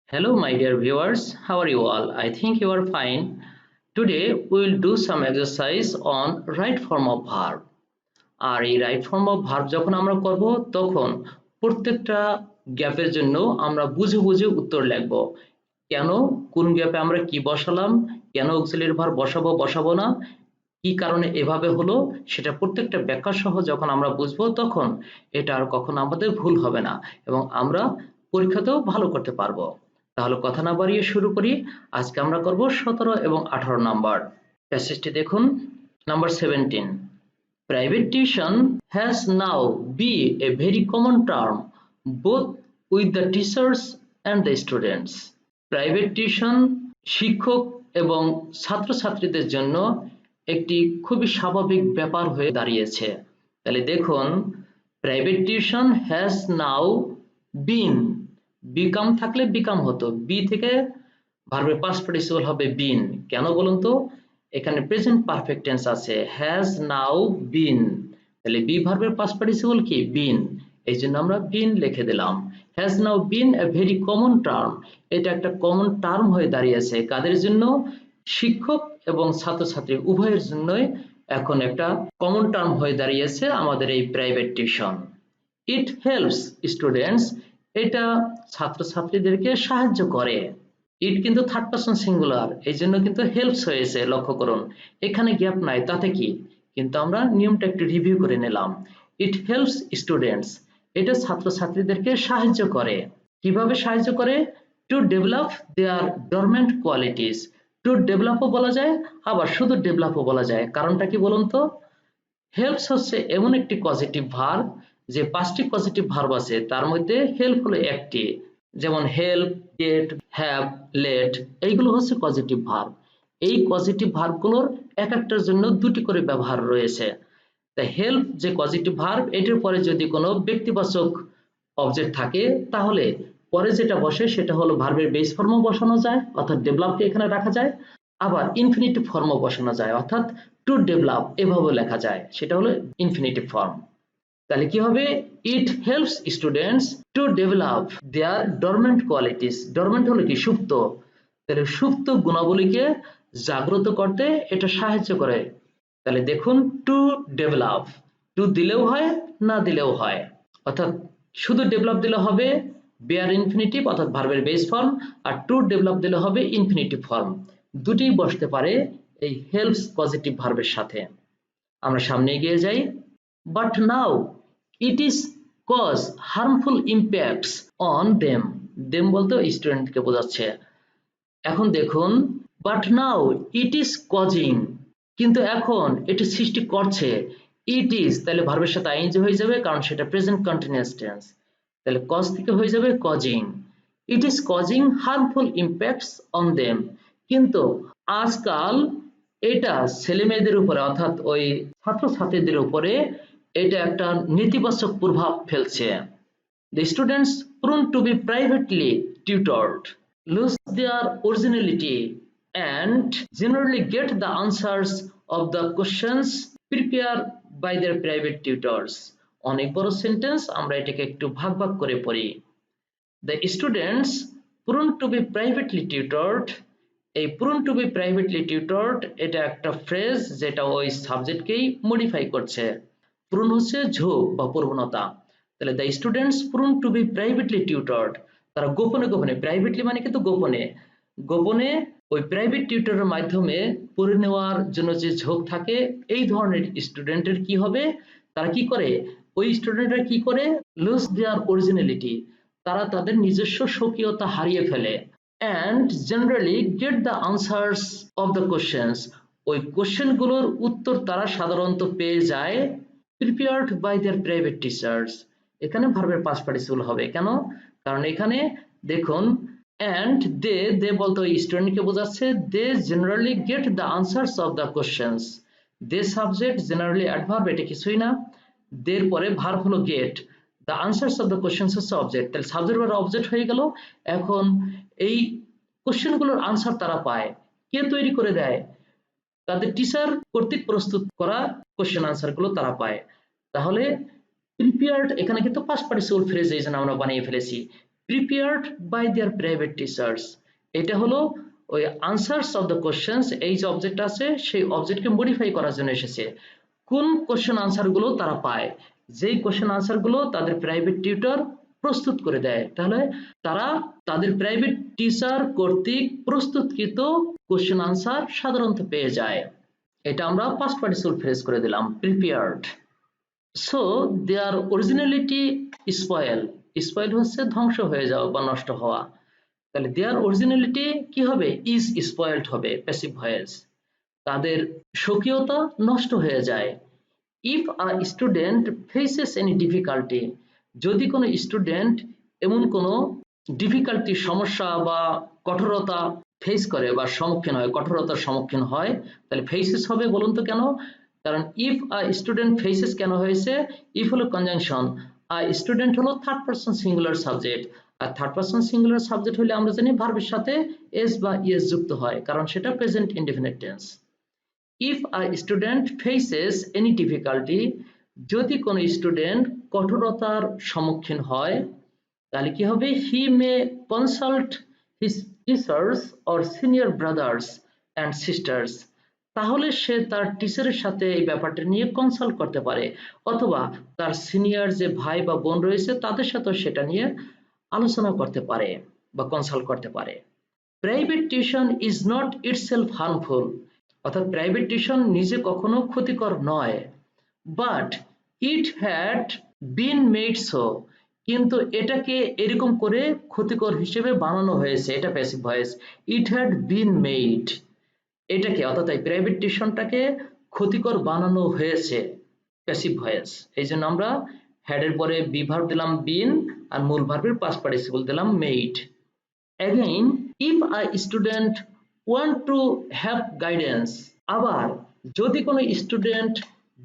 Hello, my dear viewers. How are you all? I think you are fine. Today, we will do some exercise on right form of verb. আর এই right form of verb যখন আমরা করব তখন প্রত্যেকটা গ্যাপের জন্য আমরা বুঝে বুঝে উত্তর লিখব। কেন, কোন গ্যাপে আমরা কি বসালাম, কেন অক্সিলারি ভার্ব বসাবো বসাবো না, কি কারণে এভাবে হলো, সেটা প্রত্যেকটা ব্যাখ্যা সহ যখন আমরা বুঝবো তখন এটা আর কখনো আমাদের ভুল হবে না এবং আমরা পরীক্ষাতেও ভালো করতে পারবো। তাহলে কথা না বাড়িয়ে শুরু করি। আজকে আমরা করব 17 এবং 18 নাম্বার প্যাসেজটি দেখুন। Number 17, private tuition has now be a very common term both with the teachers and the students. Private tuition শিক্ষক এবং ছাত্রছাত্রীদের জন্য একটি খুবই স্বাভাবিক ব্যাপার হয়ে দাঁড়িয়েছে। তাহলে দেখুন, private tuition has now been, become থাকলে বিকাম হতো, বি থেকে ভার্বের পাস্ট পার্টিসিপল হবে বিন। কেন বলুন তো, এখানে প্রেজেন্ট পারফেক্ট টেন্স আছে, হ্যাজ নাও বিন, তাহলে বি ভার্বের পাস্ট পার্টিসিপল কি বিন, এই জন্য আমরা বিন লিখে দিলাম। Has now been a very common term, এটা একটা কমন টার্ম হয়ে দাঁড়িয়েছে কাদের জন্য, শিক্ষক এবং ছাত্রছাত্রী উভয়ের জন্যই এখন একটা কমন টার্ম হয়ে দাঁড়িয়েছে আমাদের এই private tuition. It helps students, এটা ছাত্রছাত্রীদেরকে সাহায্য করে। ইট কিন্তু থার্ড পারসন সিঙ্গুলার, এই জন্য কিন্তু হেল্পস হয়েছে, লক্ষ্য করুন এখানে গ্যাপ নাই, তাতে কি, কিন্তু আমরা নিয়মটা একটু রিভিউ করে নিলাম। ইট হেল্পস স্টুডেন্টস, এটা ছাত্রছাত্রীদেরকে সাহায্য করে। কিভাবে সাহায্য করে, to develop their dormant qualities, to ডেভেলপও বলা যায় আবার শুধু ডেভেলপও বলা যায়। কারণটা কি বলুন তো, হেল্পস হচ্ছে এমন একটি পজিটিভ ভার্ব, যে 5টি পজিটিভ ভার্ব আছে তার মধ্যে হেল্প হলো একটি, যেমন হেল্প, গেট, হ্যাভ, লেট, এইগুলো হচ্ছে পজিটিভ ভার্ব। এই পজিটিভ ভার্বগুলোর এক একটার জন্য দুটি করে ব্যবহার রয়েছে। তাই হেল্প যে পজিটিভ ভার্ব, এটির পরে যদি কোনো ব্যক্তিবাচক অবজেক্ট থাকে তাহলে পরে যেটা বসে সেটা হলো ভার্বের বেস ফর্মও বসানো যায়, অর্থাৎ ডেভেলপকে এখানে রাখা যায়, আবার ইনফিনিটিভ ফর্মও বসানো যায়, অর্থাৎ টু ডেভেলপ এভাবেও লেখা যায়, সেটা হলো ইনফিনিটিভ ফর্ম। তাহলে কি হবে, it helps students to develop their dormant qualities, dormant হলো কি সুপ্ত, তাহলে সুপ্ত গুণাবলীকে জাগ্রত করতে এটা সাহায্য করে। তাহলে দেখুন, টু ডেভেলপ, টু দিলেও হয় না দিলেও হয়, অর্থাৎ শুধু ডেভেলপ দিলে হবে বেয়ার ইনফিনিটিভ অর্থাৎ ভার্বের বেস ফর্ম, আর টু ডেভেলপ দিলে হবে ইনফিনিটিভ ফর্ম, দুটিই বসতে পারে এই হেল্পস পজিটিভ ভার্বের সাথে। আমরা সামনে এগিয়ে যাই। But now it is cause harmful impacts on them, them বলতে স্টুডেন্টকে বোঝাচ্ছে। এখন দেখুন, but now it is causing, কিন্তু এখন এটি সৃষ্টি করছে, ইট ইজ তাহলে ভার্বের সাথে আইএনজি হয়ে যাবে কারণ সেটা প্রেজেন্ট কন্টিনিউয়াস টেন্স, তাহলে কজ থেকে হয়ে যাবে causing. It is causing harmful impacts on them, কিন্তু আজকাল এটা ছেলে মেয়েদের উপরে অর্থাৎ ওই ছাত্রছাত্রীদের উপরে এটা একটা নেতিবাচক প্রভাব ফেলছে। The students prone to be privately tutored lose their originality and generally get the answers of the questions prepared by their private tutors. অনেক বড় সেন্টেন্স, আমরা এটাকে একটু ভাগ ভাগ করে পড়ি। The students prone to be privately tutored, এই prone to be privately tutored এটা একটা ফ্রেজ যেটা ওই সাবজেক্টকেই মডিফাই করছে। prone হচ্ছে ঝোঁক বা প্রবণতা, তাহলে the students prone to be privately tutored, তারা গোপনে গোপনে, প্রাইভেটলি মানে কিন্তু গোপনে গোপনে ওই প্রাইভেট টিউটরের মাধ্যমে পড়ে নেওয়ার জন্য যে ঝোঁক থাকে, এই ধরনের স্টুডেন্টের কি হবে, তারা কি করে, ওই স্টুডেন্টরা কি করে, লুজ দেয়ার অরিজিনালিটি, তারা তাদের নিজস্ব স্বকীয়তা হারিয়ে ফেলে, and generally get the answers of the questions, ওই কোশ্চেনগুলোর উত্তর তারা সাধারণত পেয়ে যায় prepared by their private teachers, এখানে ভার্বের পাস্ট পার্টিসিপল হবে, কেন, কারণ এখানে দেখুন and they বলতে ওই স্টুডেন্টকে বোঝাচ্ছে, they generally get the answers of the questions, they subject generally adverb, এটা কিছুই না, দের পরে ভার্ব হলো get, the answers of the questions হচ্ছে অবজেক্ট, তাহলে সাবজেক্ট বা অবজেক্ট হয়ে গেল। এখন এই কোশ্চেনগুলোর আনসার তারা পায়, কে তৈরি করে দেয়, তাদের টিচার কর্তৃক প্রস্তুত করা কোশ্চেন আনসার গুলো তারা পায়। তাহলে প্রিপেয়ার্ড এখানে কিন্তু পাস্ট পার্টিসিপল ফ্রেজ এই জন্য আমরা বানিয়ে ফেলেছি, prepared by their private teachers. এটা হলো ওই আনসার্স অফ দ্য কোশ্চেন্স, এই যে অবজেক্ট আছে সেই অবজেক্টকে মডিফাই করার জন্য এসেছে। কোন কোশ্চেন আনসার গুলো তারা পায়? যেই কোশ্চেন আনসার গুলো তাদের প্রাইভেট টিউটর প্রস্তুত করে দেয়, তাহলে তারা তাদের প্রাইভেট টিচার কর্তৃক প্রস্তুতকৃত কোশ্চেন আনসার সাধারণত পেয়ে যায়। এটা আমরা পাস্ট পার্টিসিপল ফ্রেজ করে দিলাম, prepared. So their originality spoil, spoil হচ্ছে ধ্বংস হয়ে যাওয়া বা নষ্ট হওয়া, তাহলে দেয়ার অরিজিনালিটি কি হবে? ইজ স্পয়েলড হবে, প্যাসিভ ভয়েস। তাদের স্বকীয়তা নষ্ট হয়ে যায়। If a student faces any difficulty, যদি কোনো স্টুডেন্ট এমন কোনো ডিফিকাল্টি, সমস্যা বা কঠোরতা ফেস করে বা সম্মুখীন হয়, কঠোরতার সম্মুখীন হয়, তাহলে ফেসেস হবে। বলুন তো কেন? কারণ ইফ আ স্টুডেন্ট ফেসেস কেন হয়েছে? ইফ হলো কনজাংশন, আ স্টুডেন্ট হলো থার্ড পারসন সিঙ্গুলার সাবজেক্ট, আর থার্ড পারসন সিঙ্গুলার সাবজেক্ট হলে আমরা জানি ভার্বের সাথে এস বা ইএস যুক্ত হয়, কারণ সেটা present indefinite tense. If a student faces any difficulty, যদি কোনো স্টুডেন্ট কঠোরতার সম্মুখীন হয়, তাহলে কি হবে? He may consult his teachers or senior brothers and sisters, তাহলে সে তার টিচারের সাথে এই ব্যাপারটা নিয়ে কনসাল্ট করতে পারে, অথবা তার সিনিয়র যে ভাই বা বোন রয়েছে তাদের সাথেও সেটা নিয়ে আলোচনা করতে পারে বা কনসাল্ট করতে পারে। Private tuition is not itself harmful, অর্থাৎ প্রাইভেট টিউশন নিজে কখনো ক্ষতিকর নয়, but it had been made so, কিন্তু এটাকে এরকম করে ক্ষতিকর হিসেবে বানানো হয়েছে, এটা passive voice. It had been made, এটাকে অর্থাৎ এই প্রাইভেট টিউশনটাকে ক্ষতিকর বানানো হয়েছে, প্যাসিভ ভয়েস। এই জন্য আমরা হ্যাডের পরে বি ভার্ব দিলাম বিন, আর মূল ভার্বের পাস্ট পার্টিসিপল দিলাম made. Again, if a student want to have guidance, আবার যদি কোনো স্টুডেন্ট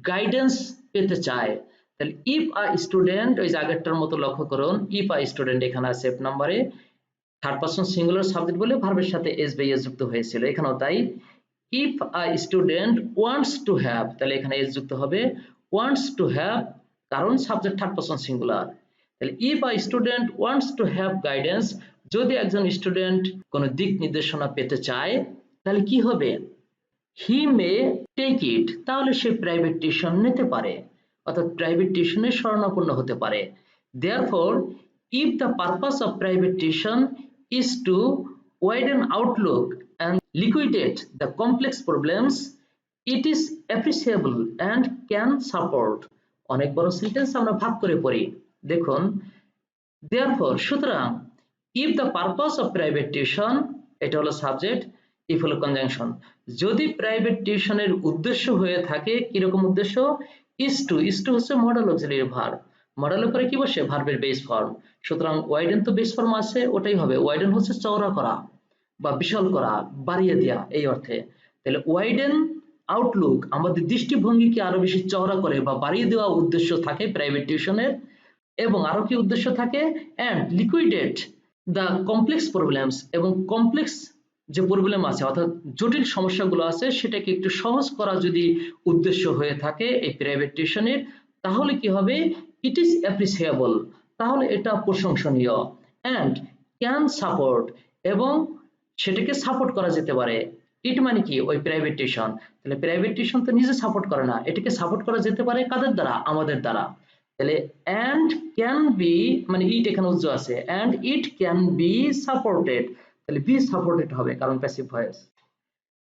গাইডেন্স পেতে চায়, তাহলে if a student, ওই যে আগেরটার মতো লক্ষ্য করুন, if a student এখানে আছে এফ নাম্বারে, থার্ড পারসন সিঙ্গুলার সাবজেক্ট বলে ভার্বের সাথে এস বা এস যুক্ত হয়েছিল, এখানেও তাই। if a student wants to have, তাহলে এখানে এস যুক্ত হবে, wants to have, কারণ সাবজেক্ট থার্ড পারসন সিঙ্গুলার। তাহলে if a student wants to have guidance, যদি একজন স্টুডেন্ট কোনো দিক নির্দেশনা পেতে চায়, তাহলে কি হবে? হি মে টেক ইট, তাহলে সে প্রাইভেট টিউশন নিতে পারে, অর্থাৎ প্রাইভেট টিউশনে শরণাপন্ন হতে পারে। Therefore if the purpose of private tuition is to widen outlook and liquidate the complex problems, it is appreciable and can support, অনেক বড় সেন্টেন্স, আমরা ভাগ করে পড়ি। দেখুন, therefore, সুতরাং, if the purpose of private tuition, এটা হলো সাবজেক্ট, if হলো কনজাংশন, যদি প্রাইভেট টিউশনের উদ্দেশ্য হয়ে থাকে, কিরকম উদ্দেশ্য? is to হচ্ছে মডেল অক্সিলারি ভার্ব, মডেলের পরে কি বসে? ভার্বের বেস ফর্ম। সুতরাং ওয়াইডেন তো বেস ফর্ম আছে, ওটাই হবে। ওয়াইডেন হচ্ছে চওড়া করা বা বিশাল করা, বাড়িয়ে দেওয়া, এই অর্থে। তাহলে ওয়াইডেন আউটলুক, আমাদের দৃষ্টিভঙ্গিকে আরো বেশি চওড়া করে বা বাড়িয়ে দেওয়া উদ্দেশ্য থাকে প্রাইভেট টিউশনের। এবং আরো কি উদ্দেশ্য থাকে? And liquidate the complex problems, এবং কমপ্লেক্স যে প্রবলেম আছে, অর্থাৎ জটিল সমস্যাগুলো আছে, সেটাকে একটু সহজ করা যদি উদ্দেশ্য হয়ে থাকে এই প্রাইভেট টিউশনের, তাহলে কি হবে? ইট ইজ অ্যাপ্রিসিয়েবল, তাহলে এটা প্রশংসনীয়। অ্যান্ড ক্যান সাপোর্ট, এবং সেটাকে সাপোর্ট করা যেতে পারে। ইট মানে কি? ওই প্রাইভেট টিউশন। তাহলে প্রাইভেট টিউশন তো নিজে সাপোর্ট করে না, এটাকে সাপোর্ট করা যেতে পারে কাদের দ্বারা? আমাদের দ্বারা। তাহলে অ্যান্ড ক্যান বি, মানে ইট এখানে উজ্জ্ব আছে, and it can be supported, তাহলে বি সাপোর্টেড হবে কারণ প্যাসিভ ভয়েস।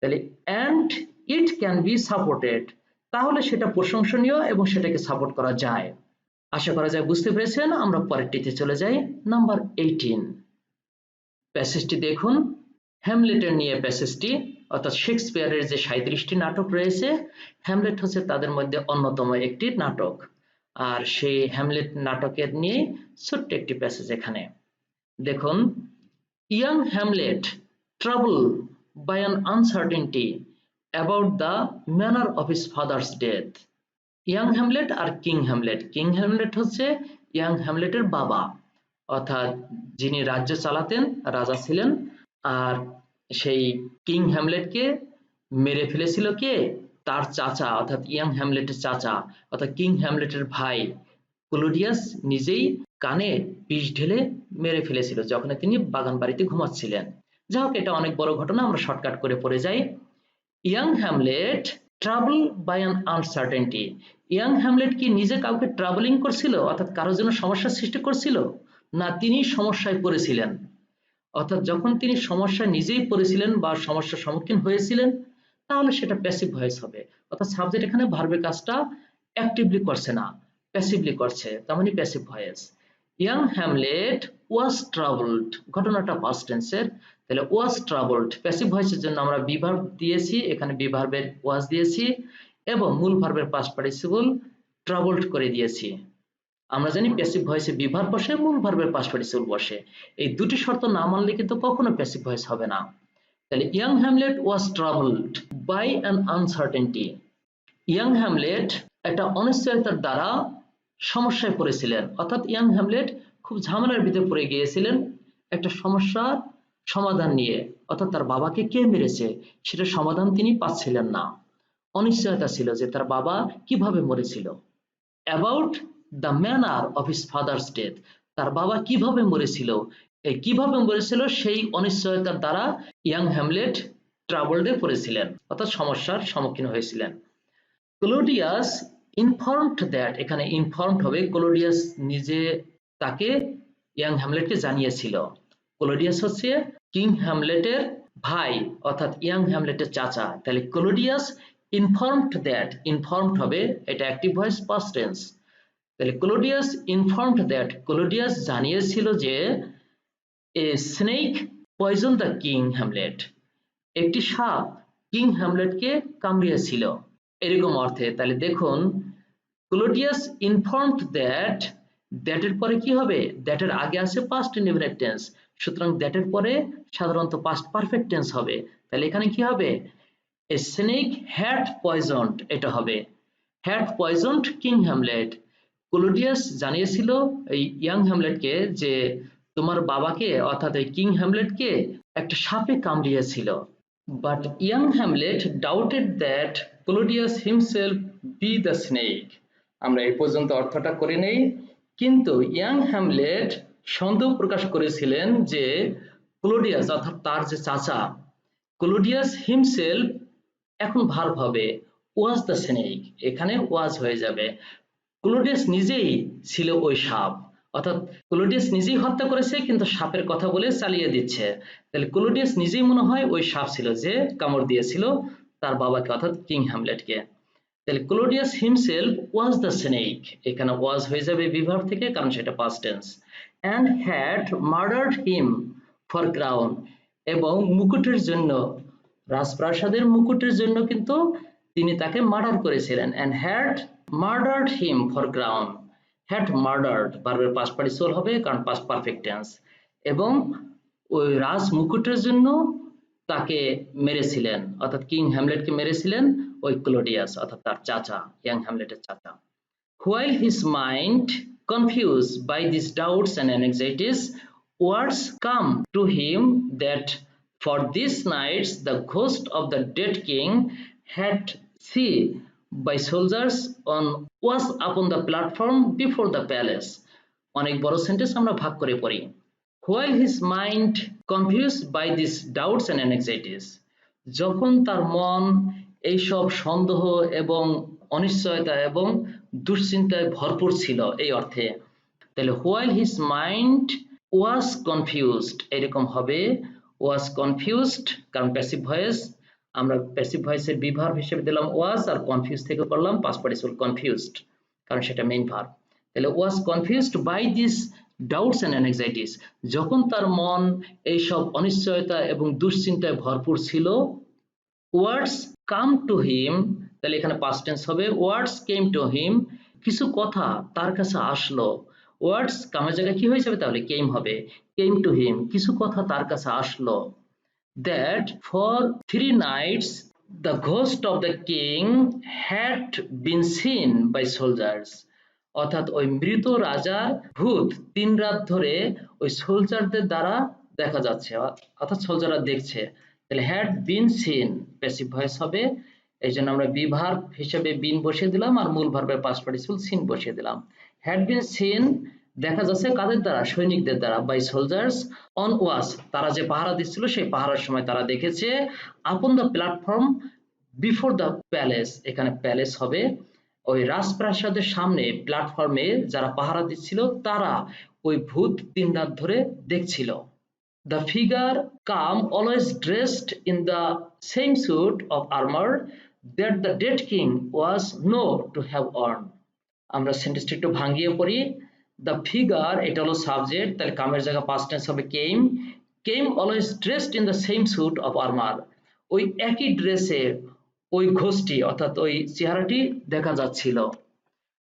তাহলে and it can be supported, তাহলে সেটা প্রশংসনীয় এবং সেটাকে সাপোর্ট করা যায়। আশা করা যায় বুঝতে পেরেছেন। আমরা পরেরটিতে চলে যাই, নাম্বার 18। প্যাসেজটি দেখুন, হ্যামলেটের নিয়ে প্যাসেজটি, অর্থাৎ শেক্সপিয়ারের যে 37টি নাটক রয়েছে, হ্যামলেট হচ্ছে তাদের মধ্যে অন্যতম একটি নাটক। আর সেই হ্যামলেট নাটকের নিয়ে ছোট্ট একটি প্যাসেজ এখানে দেখুন। Young Hamlet trouble by an uncertainty about the manner of his father's death. Young Hamlet আর কিং হ্যামলেট, কিং হ্যামলেট হচ্ছে ইয়াং হ্যামলেটের বাবা, অর্থাৎ যিনি রাজ্য চালাতেন, রাজা ছিলেন। আর সেই কিং হ্যামলেটকে মেরে ফেলেছিল কে? তার চাচা, অর্থাৎ ইয়াং হ্যামলেটের চাচা, অর্থাৎ কিং হ্যামলেটের ভাই ক্লোডিয়াস নিজেই কানে বিষ ঢেলে মেরে ফেলেছিল যখন তিনি বাগান বাড়িতে ঘুমাচ্ছিলেন। যাই হোক, এটা অনেক বড় ঘটনা, আমরা শর্টকাট করে পড়ে যাই। Young Hamlet trouble by an uncertainty. Young Hamlet কি নিজে কাউকে ট্রাভেলিং করছিল, অর্থাৎ কারোর জন্য সমস্যার সৃষ্টি করছিল? না, তিনি সমস্যায় পড়েছিলেন। অর্থাৎ যখন তিনি সমস্যায় নিজেই পড়েছিলেন বা সমস্যার সম্মুখীন হয়েছিলেন, তাহলে সেটা প্যাসিভ ভয়েস হবে। অর্থাৎ সাবজেক্ট এখানে ভার্বের কাজটা অ্যাক্টিভলি করছে না, প্যাসিভলি করছে, তার মানে passive voice. Young Hamlet was troubled, ঘটনাটা পাস্ট টেন্সের, তাহলে ওয়াজ ট্রাবলড প্যাসিভ ভয়েসের জন্য আমরা বি ভার্ব দিয়েছি, এখানে বি ভার্বের ওয়াজ দিয়েছি এবং মূল ভার্বের পাস্ট পার্টিসিপল ট্রাবলড করে দিয়েছি। আমরা জানি প্যাসিভ ভয়েসে বি ভার্ব বসে, মূল ভার্বের পাস্ট পার্টিসিপল বসে। এই দুটি শর্ত না মানলে কিন্তু কখনো প্যাসিভ ভয়েস হবে না। তাহলে young Hamlet was troubled by an uncertainty. Young Hamlet একটা অনিশ্চয়তার দ্বারা সমস্যায় পড়েছিলেন, অর্থাৎ ইয়াং হ্যামলেট খুব ঝামেলার ভিতরে পড়ে গিয়েছিলেন একটা সমস্যার সমাধান নিয়ে, অর্থাৎ তার বাবাকে কে মেরেছে সেটা সমাধান তিনি পাচ্ছিলেন না। অনিশ্চয়তা ছিল যে তার বাবা কিভাবে মরেছিল। About the manner of his father's death, তার বাবা কিভাবে মরেছিল, এই কিভাবে মরেছিল সেই অনিশ্চয়তার দ্বারা ইয়াং হ্যামলেট ট্রাবলডে পড়েছিলেন, অর্থাৎ সমস্যার সম্মুখীন হয়েছিলেন। ক্লোডিয়াস ইনফর্মড দ্যাট, এখানে ইনফর্মড হবে, ক্লোডিয়াস নিজে তাকে ইয়াং হ্যামলেটকে জানিয়েছিল। ক্লোডিয়াস হচ্ছে কিং হ্যামলেটের ভাই, অর্থাৎ ইয়াং হ্যামলেটের চাচা। তাহলে ক্লোডিয়াস ইনফর্মড দ্যাট, ইনফর্মড হবে, এটা অ্যাক্টিভ ভয়েস পাস্ট টেন্স। তাহলে ক্লোডিয়াস ইনফর্মড দ্যাট, ক্লোডিয়াস জানিয়েছিল যে a snake poison the king Hamlet, একটি সাপ কিং হ্যামলেটকে কামড়িয়েছিল, এরকম অর্থে। তাহলে দেখুন, ক্লোডিয়াস ইনফর্মড দ্যাট, দ্যাটের পরে কি হবে, দ্যাটের আগে আছে পাস্ট ইনডেফিনিট টেন্স, সুতরাং দ্যাটের পরে সাধারণত পাস্ট পারফেক্ট টেন্স হবে। তাহলে এখানে কি হবে, এ স্নেক হ্যাড পয়জনড, এটা হবে হ্যাড পয়জনড কিং হ্যামলেট। ক্লোডিয়াস জানিয়েছিল এই ইয়াং হ্যামলেটকে যে তোমার বাবাকে, অর্থাৎ এই কিং হ্যামলেটকে একটা সাপে কামড়িয়েছিল। But young Hamlet doubted that Claudius himself be the snake. আমরা এই পর্যন্ত অর্থটা করে নেই। কিন্তু ইয়াং হ্যামলেট সন্দেহ প্রকাশ করেছিলেন যে ক্লোডিয়াস, অর্থাৎ তার যে চাচা, ক্লোডিয়াস হিমসেলফ এখন ভার্ব হবে, ওয়াজ দ্য স্নেক, এখানে ওয়াজ হয়ে যাবে। ক্লোডিয়াস নিজেই ছিল ওই সাপ, অর্থাৎ ক্লোডিয়াস নিজেই হত্যা করেছে কিন্তু সাপের কথা বলে চালিয়ে দিচ্ছে। তাহলে ক্লোডিয়াস নিজেই মনে হয় ওই সাপ ছিল যে কামড় দিয়েছিল তার বাবাকে, অর্থাৎ কিং হ্যামলেটকে। তাহলে Claudius himself was the snake, এখানে ওয়াজ হয়ে যাবে বি ভার্ব থেকে, কারণ সেটা past tense. And had murdered him for crown, এবং মুকুটের জন্য, রাজপ্রাসাদের মুকুটের জন্য কিন্তু তিনি তাকে মার্ডার করেছিলেন। And had murdered him for crown, had murdered ভার্বের পাস্ট পার্টিসিপল হবে কারণ পাস্ট পারফেক্ট টেন্স, এবং ওই রাজ মুকুটের জন্য তাকে মেরেছিলেন, অর্থাৎ কিং হ্যামলেটকে মেরেছিলেন ওই ক্লোডিয়াস, অর্থাৎ তার চাচা, ইয়াং হ্যামলেটের চাচা। While his mind, confused by these doubts and anxieties, words come to him that for these nights the ghost of the dead king had seen by soldiers on was upon the platform before the palace. অনেক বড় sentence, আমরা ভাগ করে পড়ি। While his mind confused by these doubts and anxieties, যখন তার মন এইসব সন্দেহ এবং অনিশ্চয়তা এবং দুশ্চিন্তায় ভরপুর ছিল, এই অর্থে। তাহলে while his mind was confused, এরকম হবে was confused, কারণ প্যাসিভ ভয়েস, আমরা প্যাসিভ ভয়েসের বি ভার্ব হিসেবে দিলাম was, আর কনফিউজ থেকে করলাম পাস্ট পার্টিসিপল কনফিউজড, কারণ সেটা মেইন ভার্ব। তাহলে was confused by these doubts and anxieties, যখন তার মন এইসব অনিশ্চয়তা এবং দুশ্চিন্তায় ভরপুর ছিল, words come to him, তাহলে এখানে past tense হবে words came to him, কিছু কথা তার কাছে আসলো। words কামের জায়গায় কি হয়ে যাবে, তাহলে came হবে, came to him, কিছু কথা তার কাছে আসলো। that for 3 nights the ghost of the king had been seen by soldiers, অর্থাৎ ওই মৃত রাজার ভূত 3 রাত ধরে ওই সোলজারদের দ্বারা দেখা যাচ্ছে, অর্থাৎ সোলজাররা দেখছে। তাহলে had been seen passive voice হবে, এই জন্য আমরা বি ভার্ব হিসেবে বিন বসিয়ে দিলাম আর মূল ভার্বের পাস্ট পার্টিসিপল সিন বসিয়ে দিলাম। হ্যাড বিন সিন দেখা যাচ্ছে কাদের দ্বারা, সৈনিকদের দ্বারা, বাই সোলজার্স অন ওয়াচ, তারা যে পাহারা দিচ্ছিল সেই পাহারার সময় তারা দেখেছে upon the platform before the palace, এখানে প্যালেস হবে, ওই রাজপ্রাসাদের সামনে প্ল্যাটফর্মে যারা পাহারা দিচ্ছিল তারা ওই ভূত দিন রাত ধরে দেখছিল। The figure come always dressed in the same suit of armor that the dead king was known to have worn. আমরা সেন্টেন্সটা একটু ভাঙিয়ে পড়ি। দ্য ফিগার, এটা হলো সাবজেক্ট, তাহলে কামের জায়গা পাস্ট টেন্স হবে came. Came always dressed in the same suit of armour, ওই একই ড্রেসে ওই ঘোষটি অর্থাৎ ওই চেহারাটি দেখা যাচ্ছিল।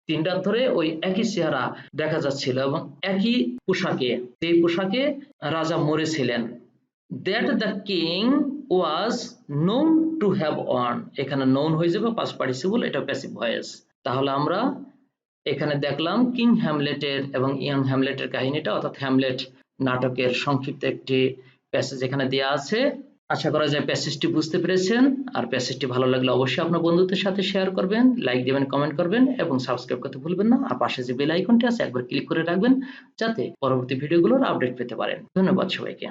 দিন রাত ধরে ওই একই চেহারা দেখা যাচ্ছিল এবং একই পোশাকে, যে পোশাকে রাজা মরেছিলেন। That the king was known to have one, এখানে নোন হয়ে যাবে পাস্ট পার্টিসিপল, এটা প্যাসিভ ভয়েস। তাহলে আমরা এখানে দেখলাম কিং হ্যামলেটের এবং ইয়াং হ্যামলেটের কাহিনীটা, অর্থাৎ হ্যামলেট নাটকের সংক্ষিপ্ত একটি প্যাসেজ এখানে দেওয়া আছে। আশা করা যায় প্যাসেজটি বুঝতে পেরেছেন। আর প্যাসেজটি ভালো লাগলে অবশ্যই আপনার বন্ধুদের সাথে শেয়ার করবেন, লাইক দিবেন, কমেন্ট করবেন এবং সাবস্ক্রাইব করতে ভুলবেন না। আর পাশে যে বেল আইকনটি আছে একবার ক্লিক করে রাখবেন যাতে পরবর্তী ভিডিওগুলোর আপডেট পেতে পারেন। ধন্যবাদ সবাইকে।